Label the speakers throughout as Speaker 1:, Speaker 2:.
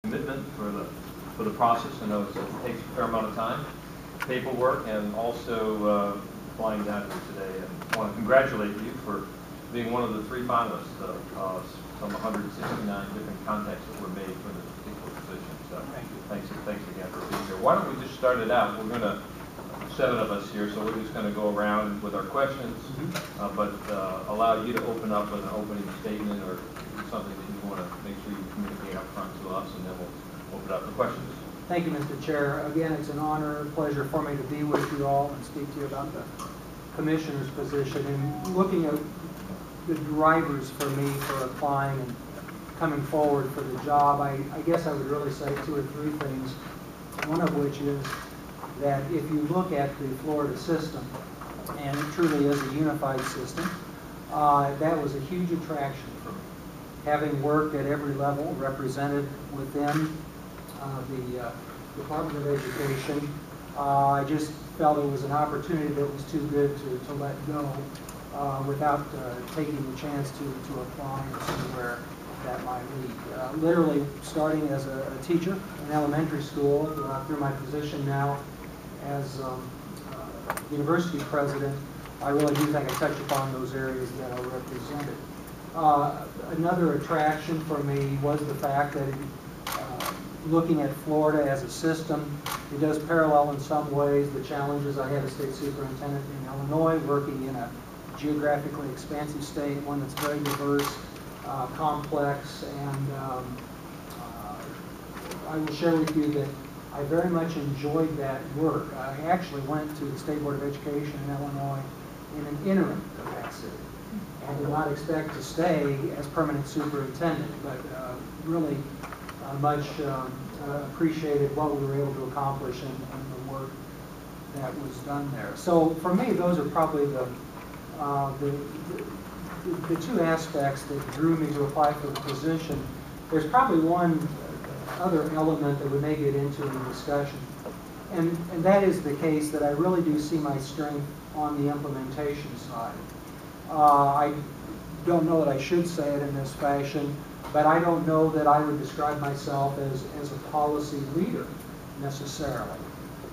Speaker 1: commitment for the process. I know it takes a fair amount of time, paperwork, and also flying down here today. And I want to congratulate you for being one of the 3 finalists of some 169 different contacts that were made for this particular position. So thanks again for being here. Why don't we just start it out? We're going to 7 of us here, so we're just going to go around with our questions, but allow you to open up with an opening statement or something that you want to make sure you communicate up front to us, and then we'll open up for questions.
Speaker 2: Thank you, Mr. Chair. Again, it's an honor and pleasure for me to be with you all and speak to you about the commissioner's position. And looking at the drivers for me for applying and coming forward for the job, I guess I would really say 2 or 3 things, one of which is that if you look at the Florida system, and it truly is a unified system, that was a huge attraction for me. Having worked at every level represented within the Department of Education, I just felt it was an opportunity that was too good to let go without taking the chance to apply and see where that might lead. Literally starting as a teacher in elementary school through my position now as university president, I really do think I touch upon those areas that are represented. Another attraction for me was the fact that looking at Florida as a system, it does parallel in some ways the challenges I had as state superintendent in Illinois, working in a geographically expansive state, one that's very diverse, complex, and I will share with you that I very much enjoyed that work. I actually went to the State Board of Education in Illinois in an interim capacity and did not expect to stay as permanent superintendent, but really much appreciated what we were able to accomplish and the work that was done there. So for me, those are probably the 2 aspects that drew me to apply for the position. There's probably one other element that we may get into in the discussion, and that is the case that I really do see my strength on the implementation side. I don't know that I should say it in this fashion, but I don't know that I would describe myself as a policy leader necessarily.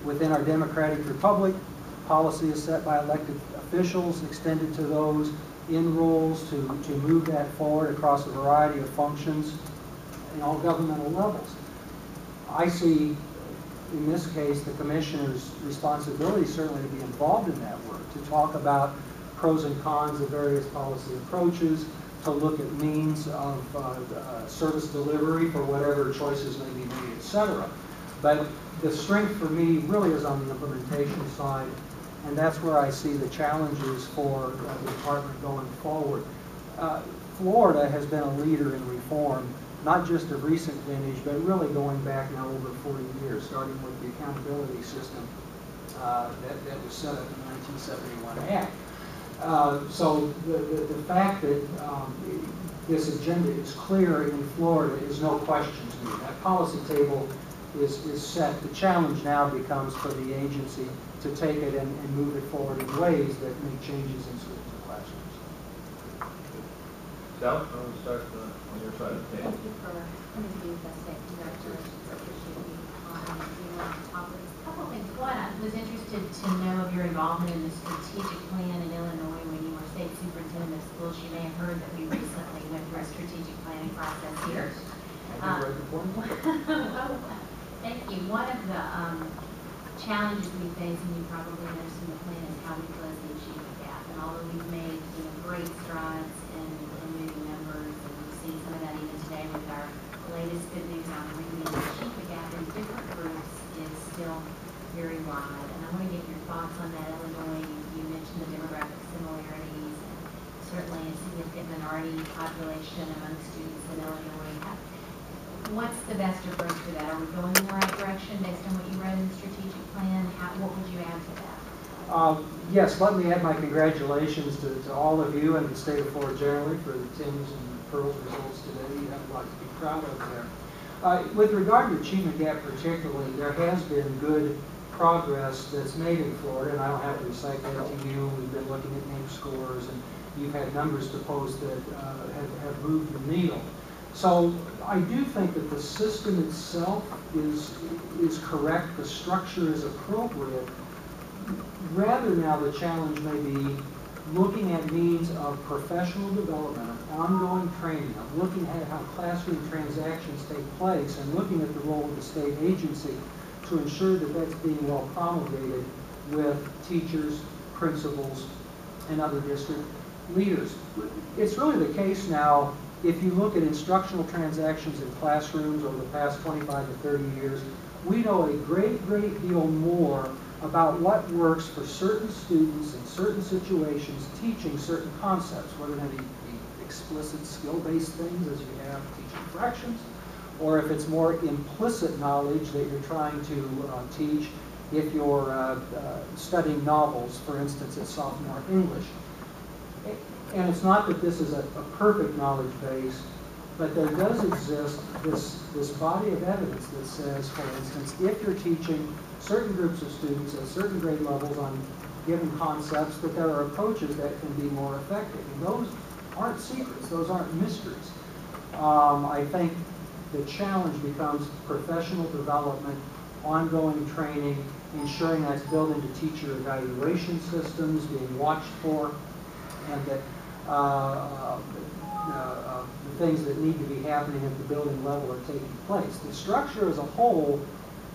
Speaker 2: Within our democratic republic, policy is set by elected officials, extended to those in roles to move that forward across a variety of functions in all governmental levels. I see, in this case, the commissioner's responsibility certainly to be involved in that work, to talk about pros and cons of various policy approaches, to look at means of service delivery for whatever choices may be made, etc. But the strength for me really is on the implementation side, and that's where I see the challenges for the department going forward. Florida has been a leader in reform, not just of recent vintage, but really going back now over 40 years, starting with the accountability system that was set up in the 1971 Act. So the fact that this agenda is clear in Florida is no question to me. That policy table is set. The challenge now becomes for the agency to take it and move it forward in ways that make changes in schools and classrooms.
Speaker 1: Sal, I want to start on your side of the table.
Speaker 3: Thank you for coming to be with us today. Congratulations. I appreciate you being on the top of this. A couple of things. One, I was interested to know of your involvement in the strategic plan in Illinois when you were state superintendent of schools. You may have heard that we recently went through a strategic planning process here.
Speaker 2: I did right before.
Speaker 3: Well, thank you. One of the challenges we face, and you probably noticed in the plan, is how we close the achievement gap. And although we've made great strides in moving numbers, and we've seen some of that even today with our latest good news on reading, the achievement gap in different groups is still very wide. And I want to get your thoughts on that. Illinois, you mentioned the demographic similarities, and certainly a significant minority population among students in Illinois. What's the best approach for that? Are we going in the right direction based on what you read in the strategic plan? What would you add to that?
Speaker 2: Yes, let me add my congratulations to all of you and the state of Florida generally for the Tims and the Pearls results today. You have a lot to be proud of there. With regard to achievement gap particularly, there has been good progress that's made in Florida, and I don't have to recite that to you. We've been looking at NAEP scores, and you've had numbers to post that have moved the needle. So I do think that the system itself is correct, the structure is appropriate. Rather now the challenge may be looking at means of professional development, of ongoing training, of looking at how classroom transactions take place, and looking at the role of the state agency to ensure that that's being well promulgated with teachers, principals, and other district leaders. It's really the case now, if you look at instructional transactions in classrooms over the past 25 to 30 years, we know a great deal more about what works for certain students in certain situations, teaching certain concepts, whether they be explicit skill-based things as you have teaching fractions, or if it's more implicit knowledge that you're trying to teach if you're studying novels, for instance, at sophomore English. And it's not that this is a perfect knowledge base, but there does exist this body of evidence that says, for instance, if you're teaching certain groups of students at certain grade levels on given concepts, that there are approaches that can be more effective. And those aren't secrets, those aren't mysteries. I think the challenge becomes professional development, ongoing training, ensuring that's built into teacher evaluation systems, being watched for, and that the things that need to be happening at the building level are taking place. The structure as a whole,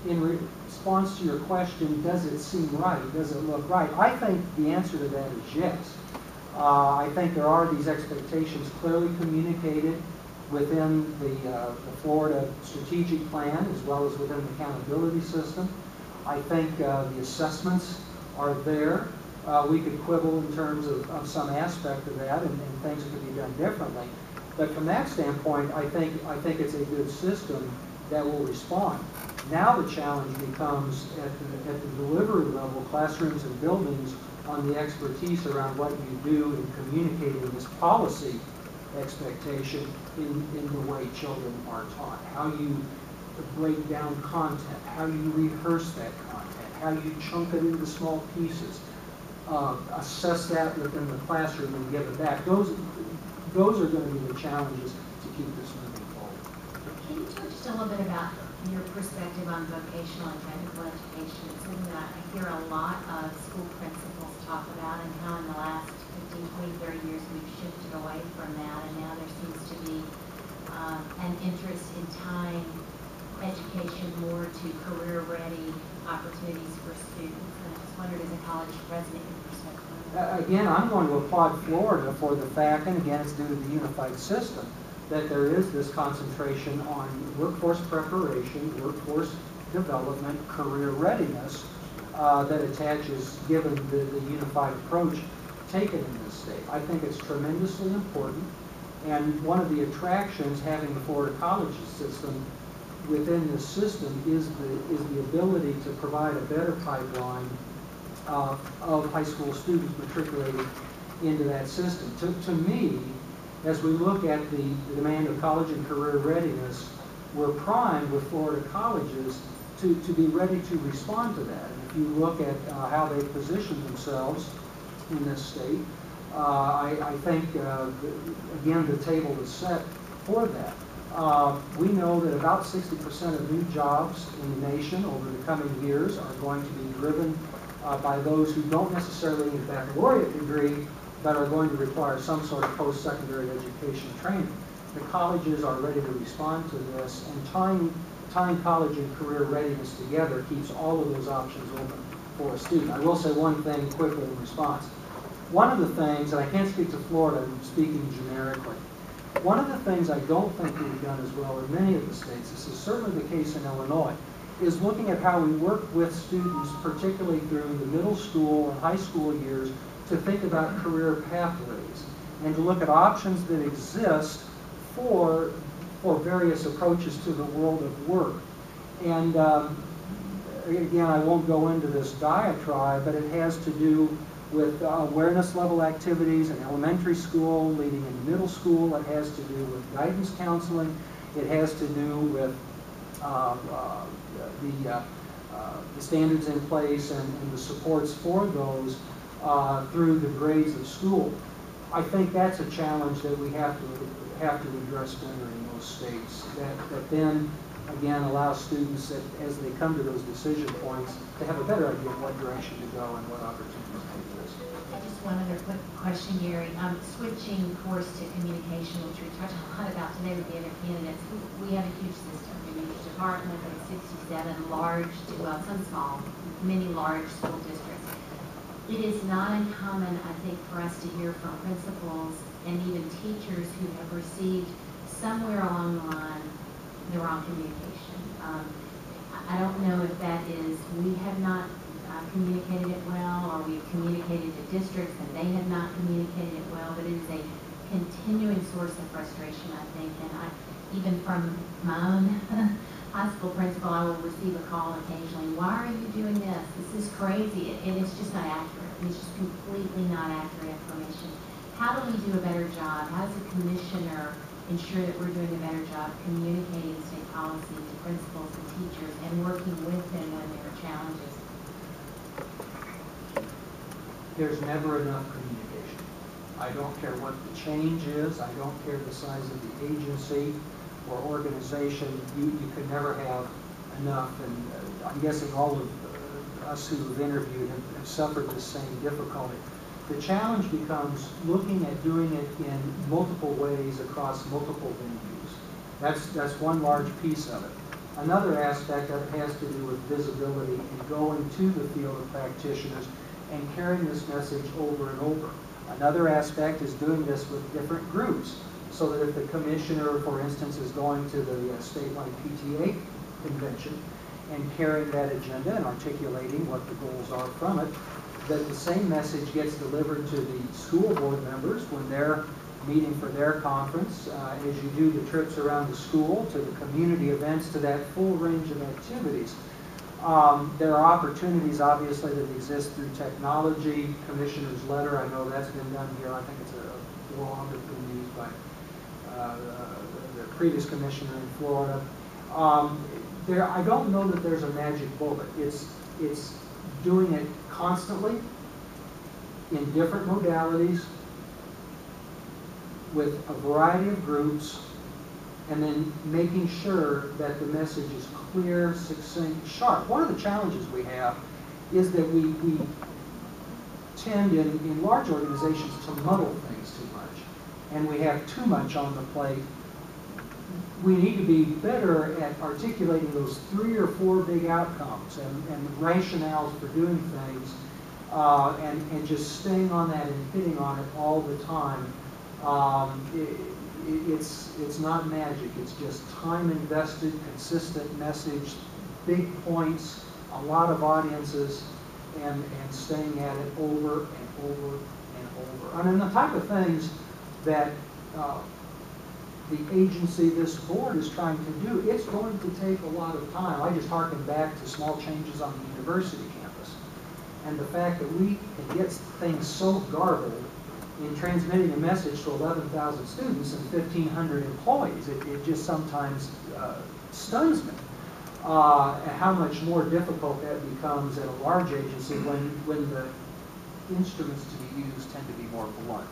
Speaker 2: in response to your question, does it seem right? Does it look right? I think the answer to that is yes. I think there are these expectations clearly communicated within the Florida strategic plan as well as within the accountability system. I think the assessments are there. We could quibble in terms of some aspect of that and things that could be done differently. But from that standpoint, I think it's a good system that will respond. Now the challenge becomes at the delivery level, classrooms and buildings, on the expertise around what you do in communicating this policy expectation in the way children are taught. How you break down content, how you rehearse that content, how you chunk it into small pieces, assess that within the classroom and give it back. Those are going to be the challenges to keep this moving forward.
Speaker 3: Can you talk just a little bit about your perspective on vocational and technical education? It's something that I hear a lot of school principals talk about, and how in the last 15, 20, 30 years we've shifted away from that, and now there seems to be an interest in tying education more to career-ready opportunities for students. And I just wondered, as a college president, your perspective on that.
Speaker 2: Again, I'm going to applaud Florida for the fact, and again, it's due to the unified system, that there is this concentration on workforce preparation, workforce development, career readiness that attaches, given the unified approach taken in this state. I think it's tremendously important, and one of the attractions having the Florida colleges system within this system is the ability to provide a better pipeline of high school students matriculated into that system. To me, as we look at the demand of college and career readiness, we're primed with Florida colleges to be ready to respond to that. And if you look at how they position themselves in this state, I think, again, the table is set for that. We know that about 60% of new jobs in the nation over the coming years are going to be driven by those who don't necessarily need a baccalaureate degree, but are going to require some sort of post-secondary education training. The colleges are ready to respond to this, and tying college and career readiness together keeps all of those options open for a student. I will say one thing quickly in response. One of the things, and I can't speak to Florida, I'm speaking generically, one of the things I don't think we've done as well in many of the states, this is certainly the case in Illinois, is looking at how we work with students, particularly through the middle school and high school years, to think about career pathways and to look at options that exist for various approaches to the world of work. And again, I won't go into this diatribe, but it has to do with awareness level activities in elementary school, leading into middle school. It has to do with guidance counseling. It has to do with the standards in place and the supports for those through the grades of school. I think that's a challenge that we have to address better in those those states that then, again, allows students that, as they come to those decision points, to have a better idea of what direction to go and what opportunities may exist.
Speaker 3: Just one other quick question, Gary. Switching course to communication, which we talked a lot about today with the other candidates, we have a huge system. We have a huge department, like 67 large, well, some small, many large school districts. It is not uncommon, I think, for us to hear from principals and even teachers who have received somewhere along the line the wrong communication. I don't know if that is we have not communicated it well, or we've communicated to districts and they have not communicated it well, but it is a continuing source of frustration, I think, and even from my own high school principal, I will receive a call occasionally, why are you doing this? This is crazy, and it's just not accurate. It's just completely not accurate information. How do we do a better job? How does a commissioner ensure that we're doing a better job communicating state policy to principals and teachers and working with them when there are challenges?
Speaker 2: There's never enough communication. I don't care what the change is. I don't care the size of the agency or organization. You could never have enough. And I'm guessing all of us who have interviewed have suffered the same difficulty. The challenge becomes looking at doing it in multiple ways across multiple venues. That's one large piece of it. Another aspect of it has to do with visibility and going to the field of practitioners and carrying this message over and over. Another aspect is doing this with different groups, so that if the commissioner, for instance, is going to the statewide PTA convention and carrying that agenda and articulating what the goals are from it, that the same message gets delivered to the school board members when they're meeting for their conference, as you do the trips around the school, to the community events, to that full range of activities. There are opportunities, obviously, that exist through technology. Commissioner's letter, I know that's been done here. I think it's a form that's been used by the previous commissioner in Florida. I don't know that there's a magic bullet. It's doing it constantly in different modalities with a variety of groups, and then making sure that the message is clear, succinct, sharp. One of the challenges we have is that we tend in large organizations to muddle things too much, and we have too much on the plate. We need to be better at articulating those 3 or 4 big outcomes and rationales for doing things, and just staying on that and hitting on it all the time. It's not magic. It's just time invested, consistent message, big points, a lot of audiences, and staying at it over and over and over. I mean, the type of things that the agency, this board, is trying to do, it's going to take a lot of time. I just harken back to small changes on the university campus, and the fact that we can get things so garbled in transmitting a message to 11,000 students and 1,500 employees. It just sometimes stuns me how much more difficult that becomes at a large agency when the instruments to be used tend to be more blunt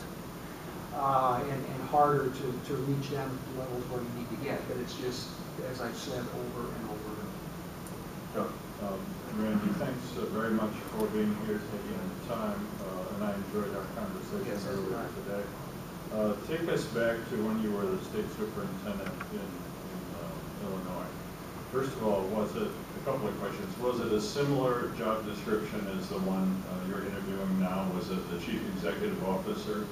Speaker 2: and harder to reach down to the levels where you need to get. But it's just, as I've said, over and over.
Speaker 4: Randy, thanks very much for being here, taking the time, and I enjoyed our conversation earlier today. Take us back to when you were the state superintendent in Illinois. First of all, was it, a couple of questions, was it a similar job description as the one you're interviewing now? Was it the chief executive officer?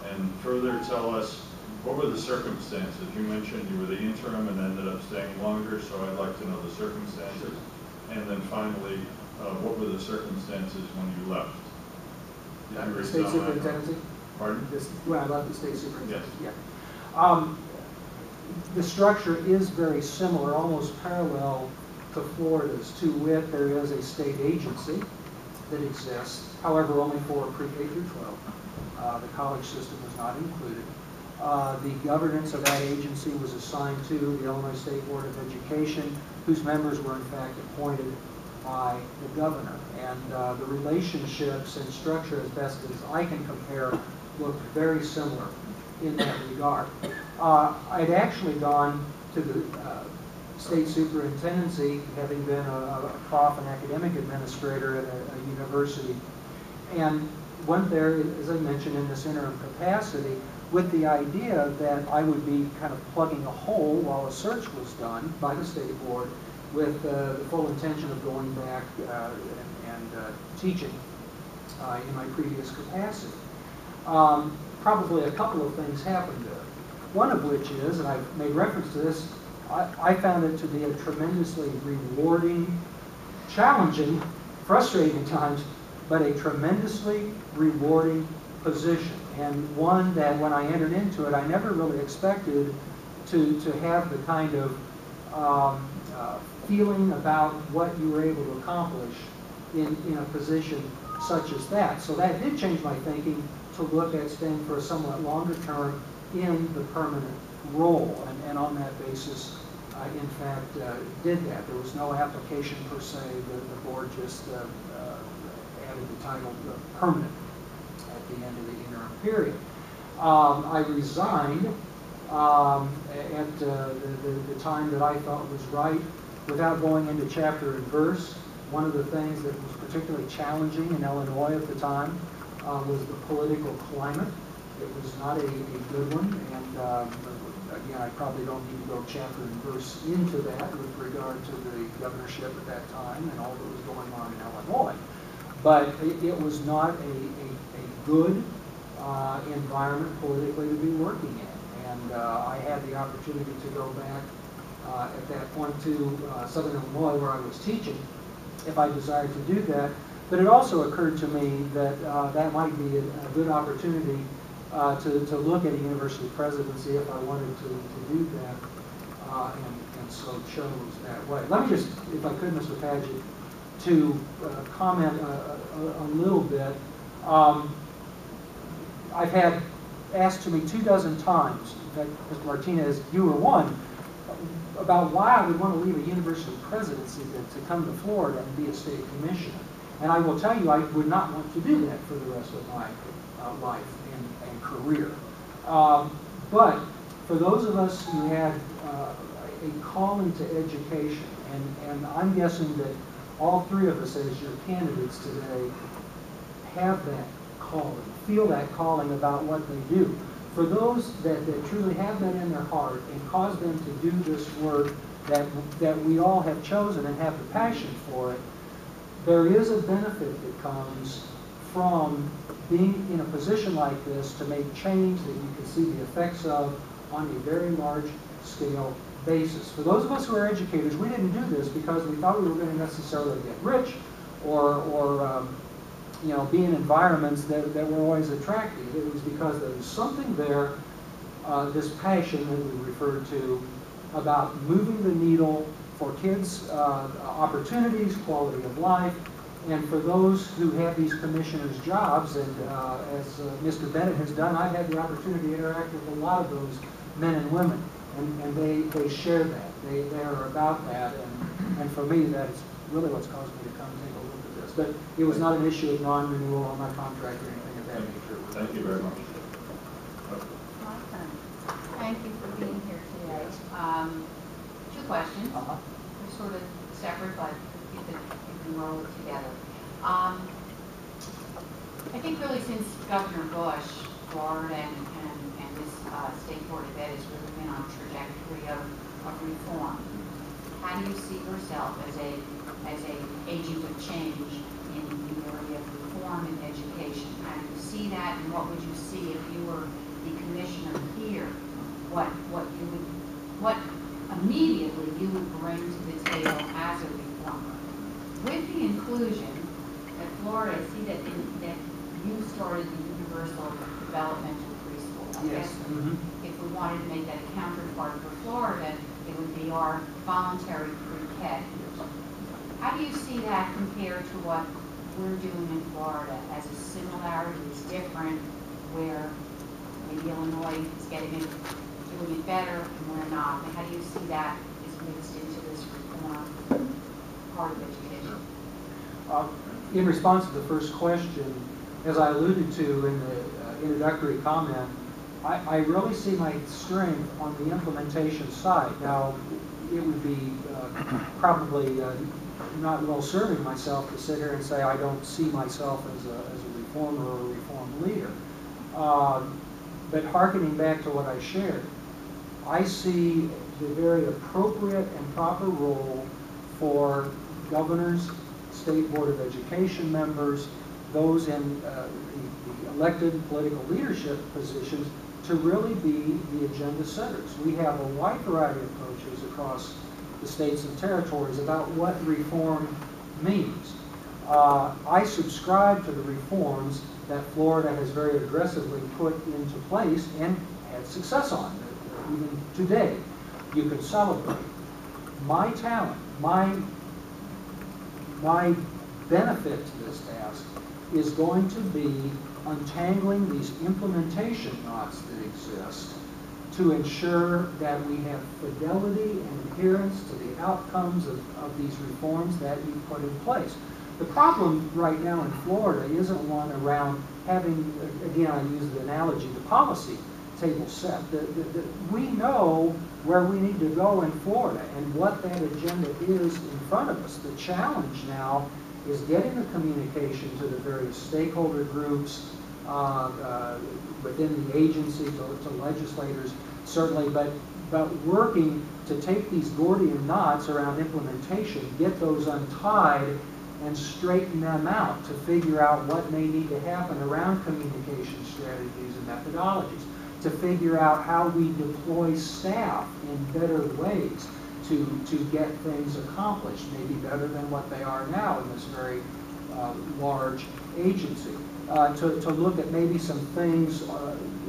Speaker 4: And further, tell us, what were the circumstances? You mentioned you were the interim and ended up staying longer, so I'd like to know the circumstances. And then finally, what were the circumstances when you left? Did you
Speaker 2: The state
Speaker 4: resign?
Speaker 2: superintendency?
Speaker 4: Pardon?
Speaker 2: When I left the state superintendency?
Speaker 4: Yes.
Speaker 2: Yeah. The structure is very similar, almost parallel to Florida's. To wit, there is a state agency that exists, however, only for pre-K through 12. The college system was not included. The governance of that agency was assigned to the Illinois State Board of Education, whose members were in fact appointed by the governor. And the relationships and structure, as best as I can compare, looked very similar in that regard. I'd actually gone to the state superintendency, having been a prof and academic administrator at a university, and went there, as I mentioned, in this interim capacity, with the idea that I would be kind of plugging a hole while a search was done by the state board, with the full intention of going back and teaching in my previous capacity. Probably a couple of things happened there. One of which is, and I've made reference to this, I found it to be a tremendously rewarding, challenging, frustrating at times, but a tremendously rewarding position, and one that when I entered into it, I never really expected to have the kind of feeling about what you were able to accomplish in a position such as that. So that did change my thinking to look at staying for a somewhat longer term in the permanent role, and on that basis, I in fact did that. There was no application per se. The board just added the title permanent at the end of the interim period. I resigned at the time that I felt was right, without going into chapter and verse. One of the things that was particularly challenging in Illinois at the time was the political climate. It was not a good one, and again, I probably don't need to go chapter and verse into that with regard to the governorship at that time and all that was going on in Illinois. But it was not a good environment politically to be working in. And I had the opportunity to go back at that point to Southern Illinois, where I was teaching, if I desired to do that. But it also occurred to me that that might be a good opportunity to look at a university presidency if I wanted to do that, and so chose that way. Let me just, if I could, Mr. Padgett, to comment a little bit. I've had asked to me 24 times, in fact, Mr. Martinez, you were one, about why I would want to leave a university presidency to come to Florida and be a state commissioner. And I will tell you, I would not want to do that for the rest of my life and career. But for those of us who had a calling to education, and I'm guessing that all three of us as your candidates today have that calling, feel that calling about what they do. For those that truly have that in their heart and cause them to do this work that we all have chosen and have the passion for it, there is a benefit that comes from being in a position like this to make change that you can see the effects of on a very large scale basis. For those of us who are educators, we didn't do this because we thought we were going to necessarily get rich or you know, be in environments that were always attractive. It was because there was something there, this passion that we referred to, about moving the needle for kids' opportunities, quality of life, and for those who have these commissioners' jobs, and as Mr. Bennett has done, I've had the opportunity to interact with a lot of those men and women, and they share that. They are about that, and for me, that's really what's caused me to come and take a look at this. But it was not an issue of non-renewal on my contract or anything of that nature.
Speaker 4: Thank you very much.
Speaker 5: Awesome. Thank you for being here today. Two questions. They're sort of separate, but you can roll it together. I think really since Governor Bush, Florida and this State Board of Ed has really been on a trajectory of reform. How do you see yourself as a agent of change in the area of reform in education? How do you see that, and what would you see if you were the commissioner here? What immediately you would bring to the table as a reformer? With the inclusion that Florida, I see that you started the universal developmental preschool. I guess if we wanted to make that a counterpart for Florida, it would be our voluntary pre-K. How do you see that compared to what we're doing in Florida as a similarity, is different, where maybe Illinois is doing it better and we're not? And how do you see that is mixed into this reform part of education?
Speaker 2: In response to the first question, as I alluded to in the introductory comment, I really see my strength on the implementation side. Now, it would be probably not well serving myself to sit here and say I don't see myself as a reformer or a reform leader. But hearkening back to what I shared, I see the very appropriate and proper role for governors, state board of education members, those in the elected political leadership positions to really be the agenda setters. We have a wide variety of approaches across the states and territories about what reform means. I subscribe to the reforms that Florida has very aggressively put into place and had success on. Even today, you can celebrate. My talent, my benefit to this task is going to be untangling these implementation knots that exist to ensure that we have fidelity and adherence to the outcomes of these reforms that you put in place. The problem right now in Florida isn't one around having, again, I use the analogy, the policy table set. We know where we need to go in Florida and what that agenda is in front of us. The challenge now is getting the communication to the various stakeholder groups within the agency, to legislators certainly, but working to take these Gordian knots around implementation, get those untied and straighten them out to figure out what may need to happen around communication strategies and methodologies, to figure out how we deploy staff in better ways to get things accomplished, maybe better than what they are now in this very large agency. To look at maybe some things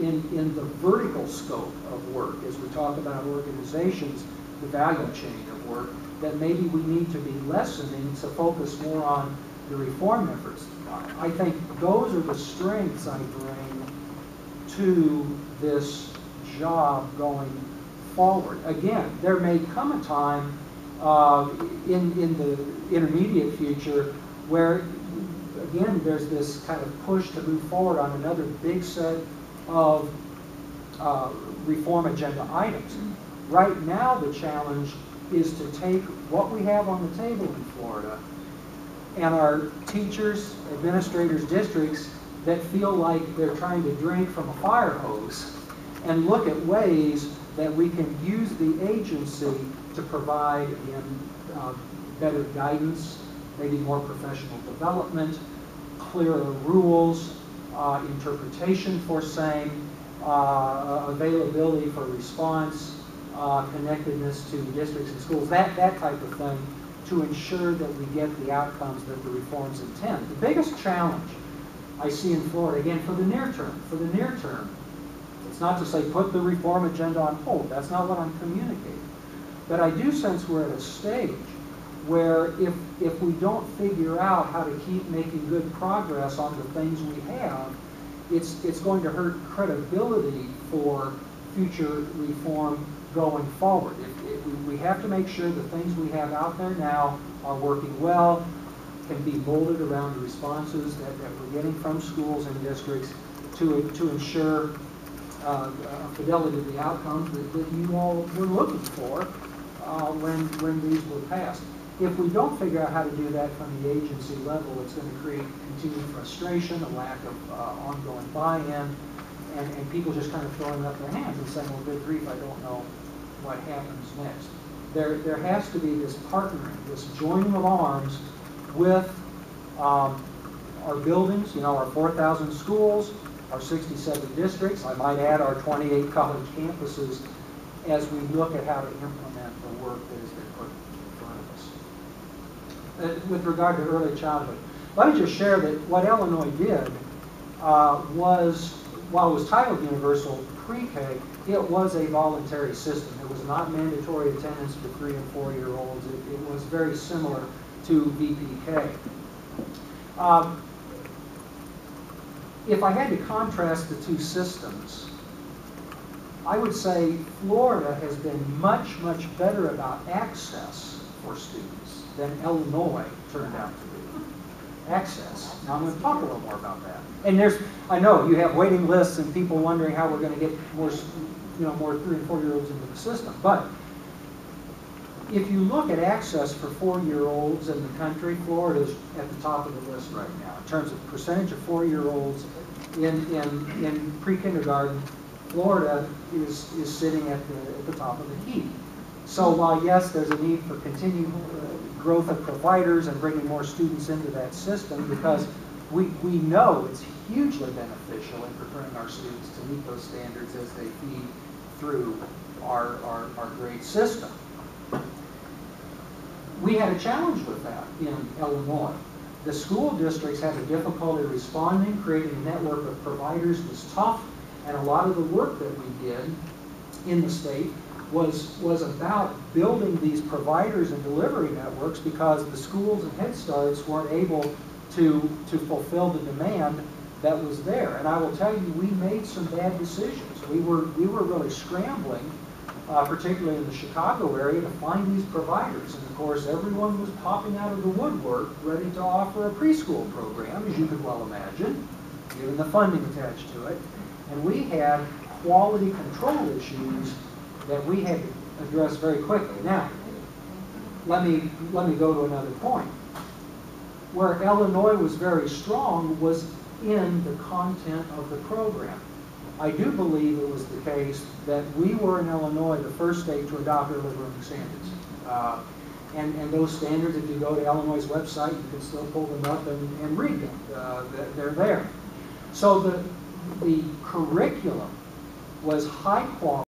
Speaker 2: in the vertical scope of work as we talk about organizations, the value chain of work, that maybe we need to be lessening to focus more on the reform efforts. I think those are the strengths I bring to this job going forward. Again, there may come a time in the intermediate future where, again, there's this kind of push to move forward on another big set of reform agenda items. Right now, the challenge is to take what we have on the table in Florida and our teachers, administrators, districts that feel like they're trying to drink from a fire hose and look at ways that we can use the agency to provide better guidance, maybe more professional development, clearer rules, interpretation for same, availability for response, connectedness to districts and schools, that type of thing, to ensure that we get the outcomes that the reforms intend. The biggest challenge I see in Florida, again, for the near term, it's not to say put the reform agenda on hold. That's not what I'm communicating. But I do sense we're at a stage where if we don't figure out how to keep making good progress on the things we have, it's going to hurt credibility for future reform going forward. We have to make sure the things we have out there now are working well, can be molded around the responses that we're getting from schools and districts to ensure fidelity of the outcomes that you all were looking for when these were passed. If we don't figure out how to do that from the agency level, it's going to create continued frustration, a lack of ongoing buy-in, and people just kind of throwing up their hands and saying, well, good grief, I don't know what happens next. There has to be this partnering, this joining of arms with our buildings, our 4,000 schools, our 67 districts, I might add our 28 college campuses, as we look at how to implement the work that has been put in front of us. With regard to early childhood, let me just share that what Illinois did was, while it was titled Universal Pre-K, it was a voluntary system. It was not mandatory attendance for 3- and 4-year-olds. It was very similar to VPK. If I had to contrast the two systems, I would say Florida has been much, much better about access for students than Illinois turned out to be. access. Now, I'm going to talk a little more about that. And I know you have waiting lists and people wondering how we're going to get more, more 3 and 4-year-olds into the system. But if you look at access for 4-year-olds in the country, Florida's at the top of the list right now in terms of percentage of 4-year-olds in pre-kindergarten. Florida is sitting at the top of the heap. So while yes, there's a need for continued growth of providers and bringing more students into that system, because we know it's hugely beneficial in preparing our students to meet those standards as they feed through our grade system. We had a challenge with that in Illinois. The school districts had a difficulty responding. Creating a network of providers was tough, and a lot of the work that we did in the state was about building these providers and delivery networks, because the schools and Head Starts weren't able to fulfill the demand that was there. And I will tell you, we made some bad decisions. We were really scrambling, particularly in the Chicago area, to find these providers. And of course, everyone was popping out of the woodwork ready to offer a preschool program, as you could well imagine, given the funding attached to it. And we had quality control issues that we had to address very quickly. Now, let me go to another point. Where Illinois was very strong was in the content of the program. I do believe it was the case that we were in Illinois the first state to adopt early learning standards. And those standards, if you go to Illinois' website, you can still pull them up and read them. They're there. So the curriculum was high quality.